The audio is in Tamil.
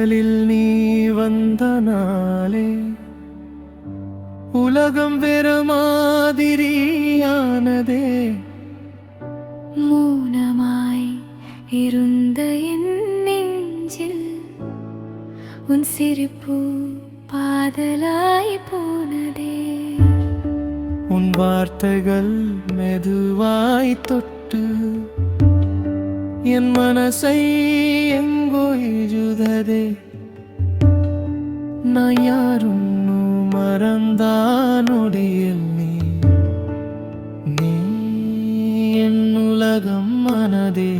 வாசலில் நீ வந்த நாளே உலகம் வேற மாதிரியானதே. மௌனமாய் இருந்த என் நெஞ்சில் உன் சிரிப்பு பாதலாய் போனதே. உன் வார்த்தைகள் மெதுவாய் தொட்டு என் மனசை எங்கோ இழுததே. நான் யாருன்னு மறந்தானொடியில் நீ என் உலகம் மனதே.